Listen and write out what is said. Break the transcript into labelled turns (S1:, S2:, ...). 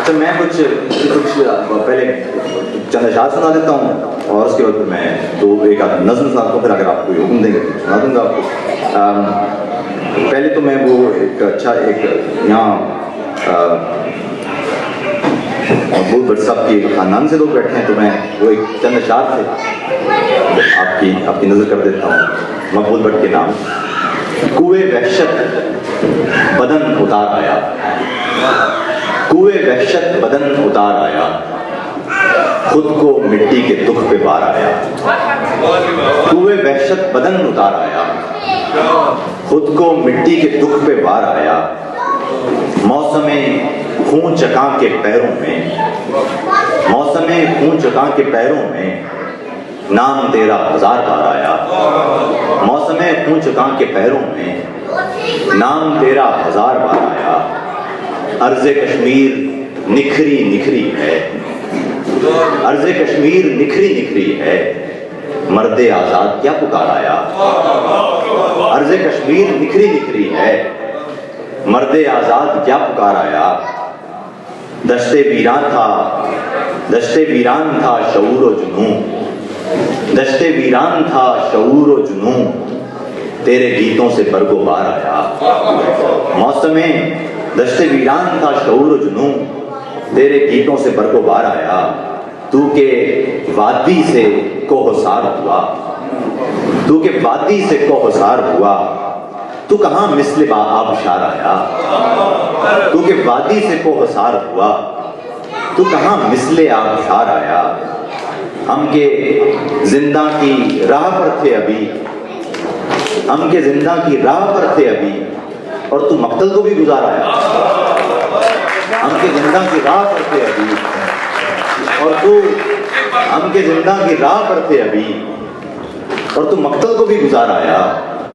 S1: अच्छा मैं कुछ पहले चंद अशार सुना देता हूँ और उसके बाद मैं एक आध नज़्म सुनाता हूँ, फिर अगर आप कोई हुक्म देंगे तो सुना दूँगा आपको। पहले तो मैं वो एक यहाँ मकबूल भट्ट साहब के ख़ानदान से लोग बैठे हैं, तो मैं वो एक चंद अशार थे आपकी नज़र कर देता हूँ मकबूल भट्ट के नाम। कुएं वहशत बदन उतार आया, कुएं वहशत बदन उतार आया, खुद को मिट्टी के दुख पे बार आया। कुएं वहशत बदन उतार आया, खुद को मिट्टी के दुख पे बार आया। मौसमे खून चका के पैरों में, मौसमे खून चका के पैरों में, नाम तेरा हजार बार आया। मौसमे खून चका के पैरों में, नाम तेरा हजार बार आया। अर्ज़े कश्मीर निखरी निखरी है, अर्ज़े कश्मीर निखरी निखरी है, मर्दे आजाद क्या पुकार आया। अर्ज़े कश्मीर निखरी निखरी है, मर्दे आजाद क्या पुकार आया। दश्ते वीरान था, दश्ते वीरान था शऊर व जुनूं, दश्ते वीरान था शऊर व जुनूं, तेरे गीतों से बरगोबार आया। मौसमे दश्ते वीरान था शऊर व जुनूं, तेरे गीतों से बरगोबार आया। तू के वादी से कोहसार हुआ, तू के वादी से कोहसार हुआ, तू कहाँ मिस्ल आबशार आया। तू के वादी से कोहसार हुआ, तू कहाँ मिस्ल आबशार आया। हम के जिंदा की राह पर थे अभी, हम के जिंदा की राह पर थे अभी, और तू मक्तल को भी गुजार आया। हम के जिंदा की राह पर थे अभी, और तू हम के जिंदा की राह पर थे अभी, और तू मक्तल को भी गुजार आया।